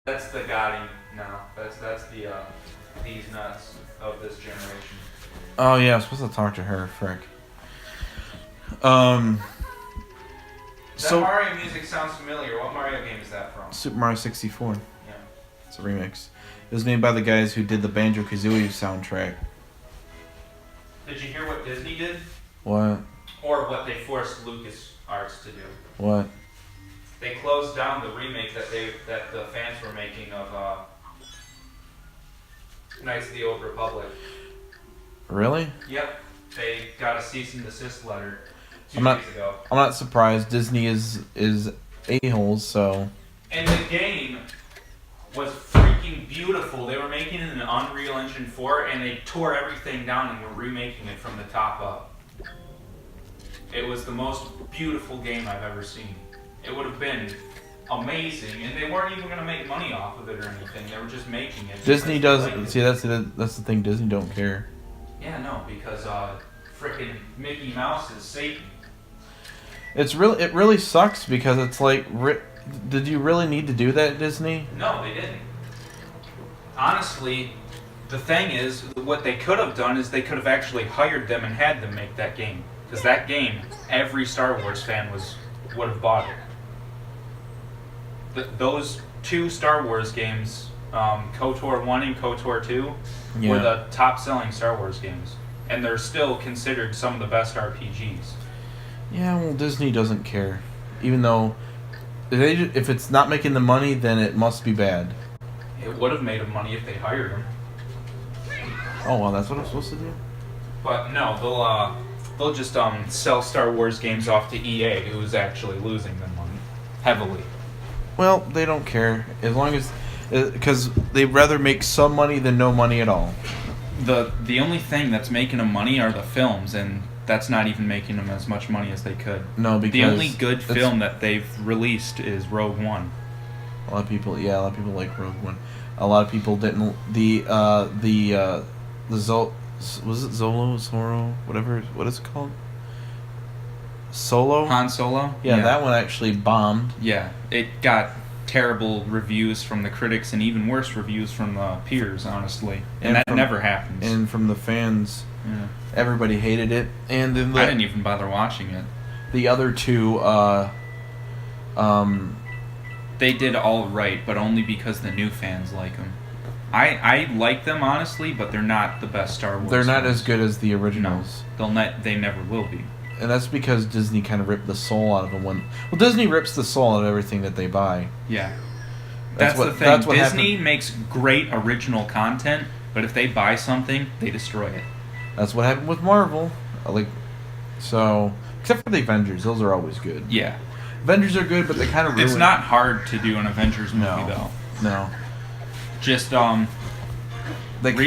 That's the Gotti now. That's the these nuts of this generation. Oh yeah, I'm supposed to talk to her. Frick. Um. That Mario music sounds familiar. What Mario game is that from? Super Mario 64. Yeah. It's a remix. It was made by the guys who did the Banjo-Kazooie soundtrack. Did you hear what Disney did? What? Or what they forced LucasArts to do? What? They closed down the remake that the fans were making of Knights of the Old Republic. Really? Yep. They got a cease and desist letter 2 I'm days ago. I'm not surprised. Disney is a-holes, so... And the game was freaking beautiful. They were making it in Unreal Engine 4, and they tore everything down and were remaking it from the top up. It was the most beautiful game I've ever seen. It would have been amazing, and they weren't even going to make money off of it or anything. They were just making it. Disney does... See, that's the thing. Disney don't care. Yeah, no, because frickin' Mickey Mouse is Satan. It really sucks because it's like... Did you really need to do that, Disney? No, they didn't. Honestly, the thing is, what they could have done is they could have actually hired them and had them make that game. Because that game, every Star Wars fan would have bought it. Those two Star Wars games, KOTOR 1 and KOTOR 2, were the top-selling Star Wars games. And they're still considered some of the best RPGs. Yeah, well, Disney doesn't care. Even though... If it's not making the money, then it must be bad. It would have made them money if they hired them. Oh, well, that's what I'm supposed to do? But no, they'll just sell Star Wars games off to EA, who's actually losing them money heavily. Well, they don't care as long as because they'd rather make some money than no money at all. The only thing that's making them money are the films, and that's not even making them as much money as they could. No, because the only good film that they've released is Rogue One. A lot of people like Rogue One. A lot of people didn't. Was it Zorro, whatever? What is it called? Solo. Han Solo. Yeah, that one actually bombed. Yeah, it got terrible reviews from the critics and even worse reviews from the peers, honestly. And that never happens. And from the fans. Yeah. Everybody hated it, and then I didn't even bother watching it. The other two, they did all right, but only because the new fans like them. I like them honestly, but they're not the best Star Wars. They're not films. as good as the originals. No, they never will be. And that's because Disney kind of ripped the soul out of them. Disney rips the soul out of everything that they buy. Yeah, that's the thing. That's what Disney makes great original content, but if they buy something, they destroy it. That's what happened with Marvel. Except for the Avengers, those are always good. Yeah. Avengers are good, but they kind of ruin... It's not hard to do an Avengers movie, though. No. Just, read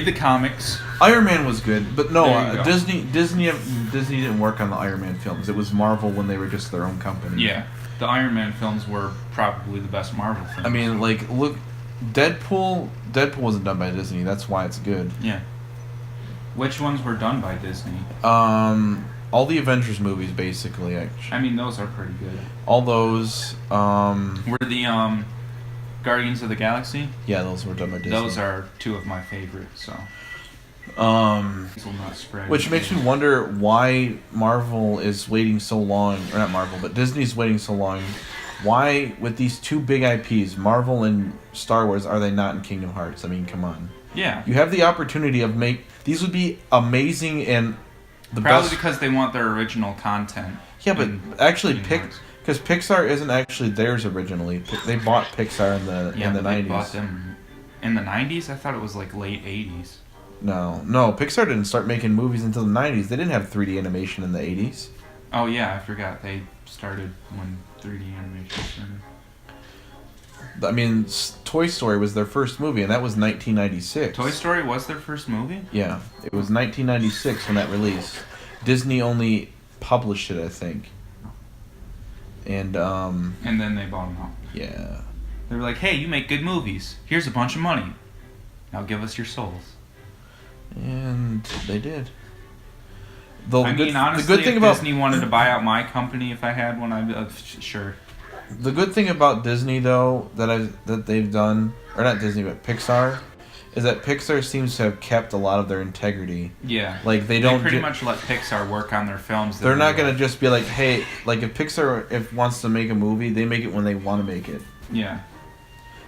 the comics. Iron Man was good, but no, Disney didn't work on the Iron Man films. It was Marvel when they were just their own company. Yeah. The Iron Man films were probably the best Marvel films. I mean, look, Deadpool wasn't done by Disney. That's why it's good. Yeah. Which ones were done by Disney? All the Avengers movies, basically. Actually, I mean, those are pretty good. All those. Were the Guardians of the Galaxy? Yeah, those were done by Disney. Those are two of my favorites. So. Which makes me wonder why Marvel is waiting so long, or not Marvel, but Disney's waiting so long. Why, with these two big IPs, Marvel and Star Wars, are they not in Kingdom Hearts? I mean, come on. Yeah. You have the opportunity of these would be amazing and the probably best. Because they want their original content. Yeah, but actually, because Pixar isn't actually theirs originally. They bought Pixar in the 90s. They bought them in the 90s. I thought it was like late 80s. No, Pixar didn't start making movies until the 90s. They didn't have 3D animation in the 80s. Oh yeah, I forgot they started when 3D animation started. I mean, Toy Story was their first movie, and that was 1996. Toy Story was their first movie? Yeah, it was 1996 when that released. Disney only published it, I think. And then they bought them out. Yeah. They were like, hey, you make good movies. Here's a bunch of money. Now give us your souls. And they did. Honestly, the good thing about Disney wanted to buy out my company if I had one, I'd sure. The good thing about Disney, though, that they've done, or not Disney, but Pixar, is that Pixar seems to have kept a lot of their integrity. Yeah. Like they don't pretty much let Pixar work on their films. They're not gonna just be like, hey, like if Pixar wants to make a movie, they make it when they want to make it. Yeah.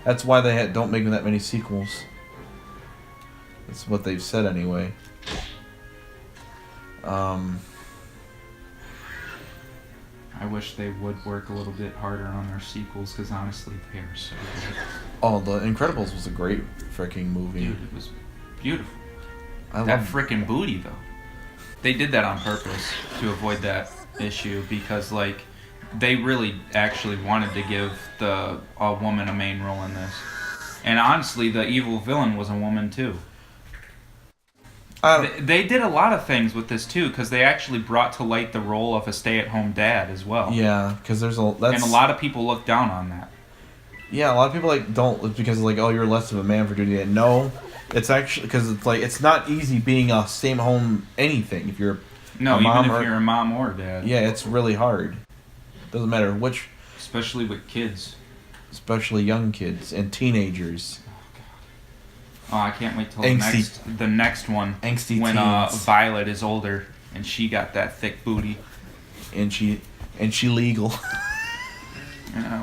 That's why they don't make that many sequels. That's what they've said anyway. I wish they would work a little bit harder on their sequels, because honestly, they are so good. Oh, The Incredibles was a great freaking movie. Dude, it was beautiful. I That love freaking booty, though. They did that on purpose to avoid that issue, because, like, they really actually wanted to give a woman a main role in this. And honestly, the evil villain was a woman, too. They did a lot of things with this too, because they actually brought to light the role of a stay-at-home dad as well. Yeah, because and a lot of people look down on that. Yeah, a lot of people don't, because oh, you're less of a man for doing that. No, it's actually because it's not easy being a stay-at-home anything if you're even if you're a mom or a dad. Yeah, it's really hard. Doesn't matter which, especially with kids, especially young kids and teenagers. Oh, I can't wait till the next one. Angsty when teens. Violet is older and she got that thick booty. And she legal.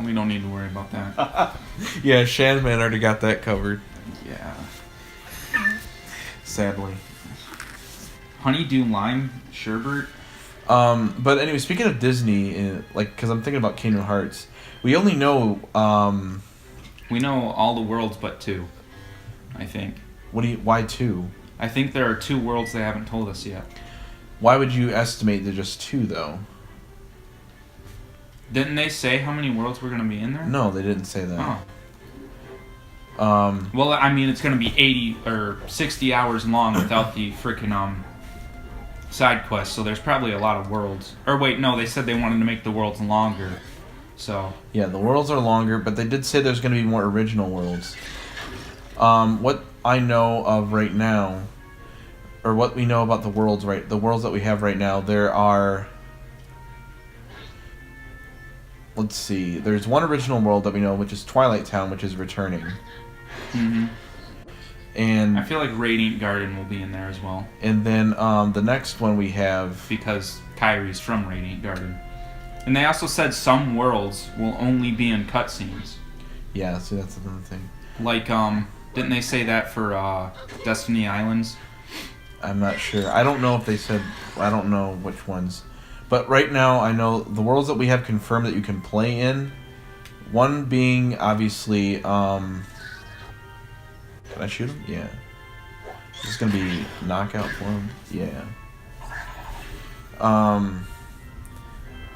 We don't need to worry about that. Yeah, Shanman already got that covered. Yeah. Sadly. Honeydew lime sherbet. But anyway, speaking of Disney, because I'm thinking about Kingdom Hearts, we only know. We know all the worlds but 2. I think. Why 2? I think there are 2 worlds they haven't told us yet. Why would you estimate they're just 2 though? Didn't they say how many worlds were going to be in there? No, they didn't say that. Oh. Well, I mean, it's going to be 80 or 60 hours long without the freaking side quests, so there's probably a lot of worlds. Or wait, no, they said they wanted to make the worlds longer. So. Yeah, the worlds are longer, but they did say there's going to be more original worlds. What I know of right now, or what we know about the worlds that we have right now, there are, let's see, there's one original world that we know, which is Twilight Town, which is returning. Mm-hmm. And I feel like Radiant Garden will be in there as well. And then the next one we have, because Kyrie's from Radiant Garden. And they also said some worlds will only be in cutscenes. Yeah, see, that's another thing. Like, didn't they say that for Destiny Islands? I'm not sure. I don't know if they said. I don't know which ones. But right now, I know the worlds that we have confirmed that you can play in. One being, obviously, can I shoot him? Yeah. This is going to be knockout for him? Yeah.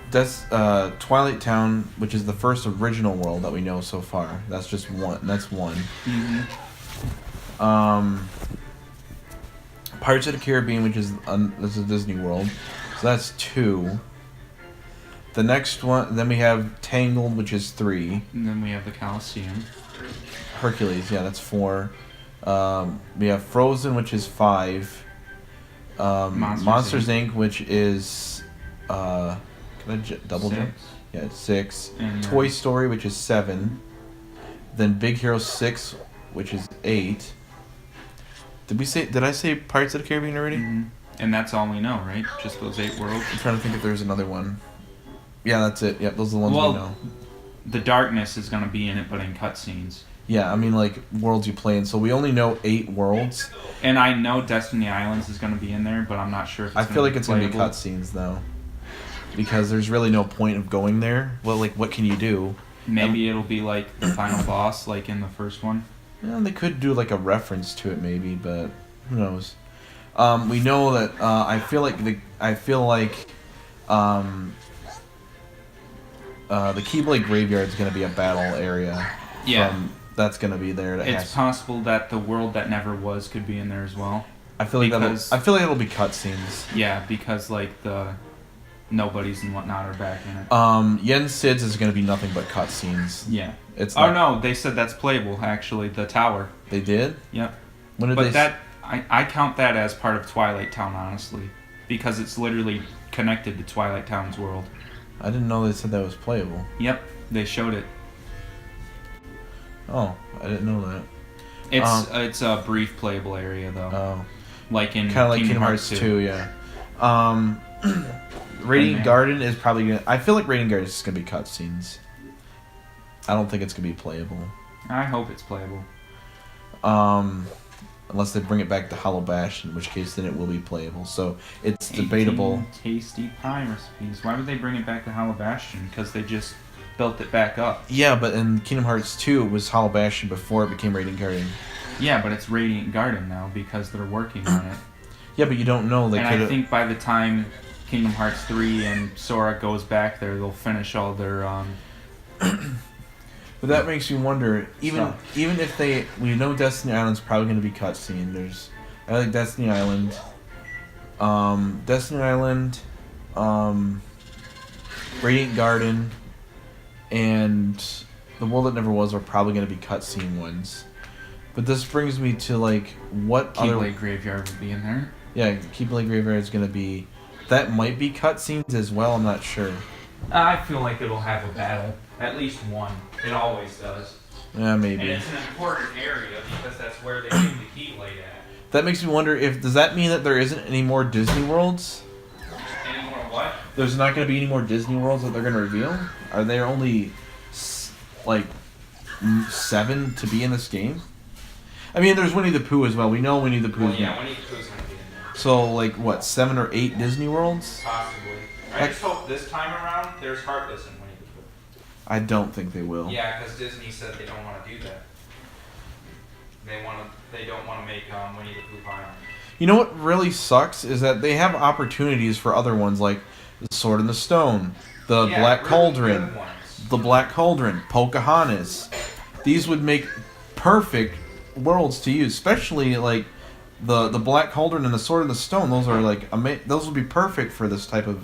That's Twilight Town, which is the first original world that we know so far. That's just one. That's one. Mm-hmm. Pirates of the Caribbean, which is this is Disney World, so that's 2. The next one, then we have Tangled, which is 3. And then we have the Colosseum. Hercules, yeah, that's 4. We have Frozen, which is 5. Monsters Inc., which is can I double jump? Yeah, it's 6. And, Toy Story, which is 7. Then Big Hero 6, which is 8. Did I say Pirates of the Caribbean already? Mm-hmm. And that's all we know, right? Just those 8 worlds? I'm trying to think if there's another one. Yeah, that's it. Yep, those are the ones we know. The Darkness is going to be in it, but in cutscenes. Yeah, I mean, like, worlds you play in. So we only know 8 worlds. And I know Destiny Islands is going to be in there, but I'm not sure if it's I feel like it's going to be cutscenes, though. Because there's really no point of going there. Well, like, what can you do? Maybe it'll be like the final boss, like in the first one. Yeah, they could do like a reference to it, maybe, but who knows? We know that I feel like the Keyblade Graveyard is going to be a battle area. Yeah, that's going to be there. It's possible that the world that never was could be in there as well. I feel like it'll be cutscenes. Yeah, because like the nobodies and whatnot are back in it. Yen Sid's is going to be nothing but cutscenes. Yeah. It's not... Oh no, they said that's playable actually. The tower. They did? Yep. When did but that I count that as part of Twilight Town, honestly, because it's literally connected to Twilight Town's world. I didn't know they said that was playable. Yep, they showed it. Oh, I didn't know that. It's a brief playable area though. Oh, Like in kind of like Kingdom Hearts 2, yeah. Radiant Garden is probably gonna. I feel like Radiant Garden is just gonna be cutscenes. I don't think it's gonna be playable. I hope it's playable. Unless they bring it back to Hollow Bash, in which case then it will be playable. So it's debatable. Tasty pie recipes. Why would they bring it back to Hollow Bastion? Because they just built it back up. Yeah, but in Kingdom Hearts 2, it was Hollow Bastion before it became Radiant Garden. Yeah, but it's Radiant Garden now because they're working on it. Yeah, but you don't know. They I think by the time Kingdom Hearts 3 and Sora goes back there, they'll finish all their But that makes you wonder. Even if we know Destiny Island's probably going to be cutscene. I like Destiny Island. Destiny Island, Radiant Garden, and The World That Never Was are probably going to be cutscene ones. But this brings me to what other Keyblade Graveyard would be in there. Yeah, Keyblade Graveyard is going to be. That might be cutscenes as well. I'm not sure. I feel like it'll have a battle. At least one. It always does. Yeah, maybe. And it's an important area because that's where they do the Keyblade at. That makes me wonder does that mean that there isn't any more Disney Worlds? Any more what? There's not going to be any more Disney Worlds that they're going to reveal? Are there only 7 to be in this game? I mean, there's Winnie the Pooh as well. We know Winnie the Pooh. Well, yeah, Winnie the Pooh's going to be in there. So, 7 or 8 Disney Worlds? Possibly. I just hope this time around there's Heartless in Winnie the Pooh. I don't think they will. Yeah, because Disney said they don't want to do that. They don't want to make Winnie the Pooh violent. You know what really sucks is that they have opportunities for other ones like the Sword in the Stone, the Black Cauldron, Pocahontas. These would make perfect worlds to use, especially the Black Cauldron and the Sword in the Stone. Those are those would be perfect for this type of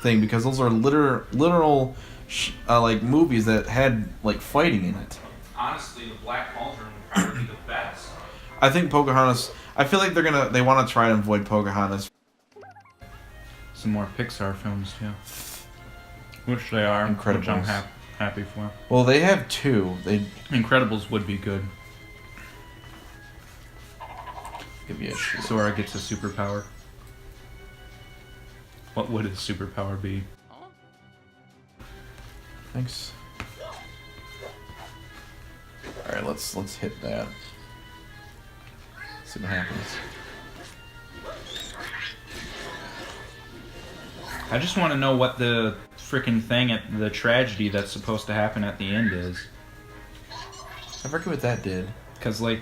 thing because those are literal movies that had fighting in it. Honestly, the Black Cauldron would probably be the best. I think Pocahontas. I feel like they want to try and avoid Pocahontas. Some more Pixar films too, which they are. Incredibles. Which I'm happy for. Well, they have 2. Incredibles would be good. Give me a shit. Sora gets a superpower. What would his superpower be? Thanks. All right, let's hit that. See what happens. I just want to know what the freaking thing at the tragedy that's supposed to happen at the end is. I forget what that did. Because I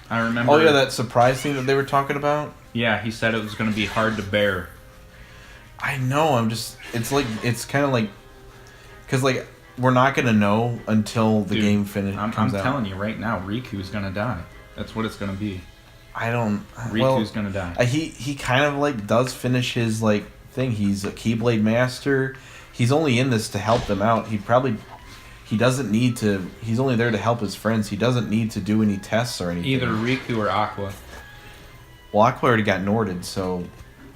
remember. Oh yeah, that surprise thing that they were talking about. Yeah, he said it was going to be hard to bear. I know. It's kind of because we're not gonna know until the game comes out. I'm telling you right now, Riku's gonna die. That's what it's gonna be. I don't. Riku's gonna die. He kind of does finish his thing. He's a Keyblade master. He's only in this to help them out. He doesn't need to. He's only there to help his friends. He doesn't need to do any tests or anything. Either Riku or Aqua. Well, Aqua already got Norded, so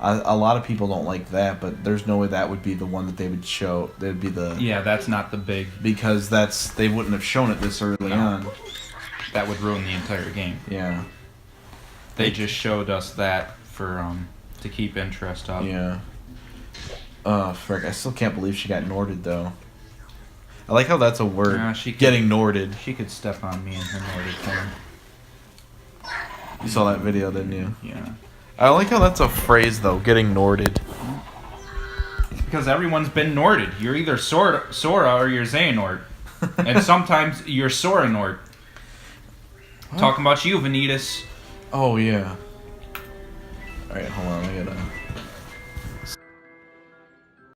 a lot of people don't like that. But there's no way that would be the one that they would show. That'd be the. Yeah, that's not the big. Because they wouldn't have shown it this early on. That would ruin the entire game. Yeah. They just showed us that for to keep interest up. Yeah. Frick, I still can't believe she got Norded though. I like how that's a word. Getting Norded. She could step on me in her Norded form. You saw that video, didn't you? Yeah. I like how that's a phrase though, getting Norded. Because everyone's been Norded. You're either Sora or you're Xehanort. And sometimes you're Soranort. Talking about you, Vanitas. Oh yeah. Alright, hold on, I gotta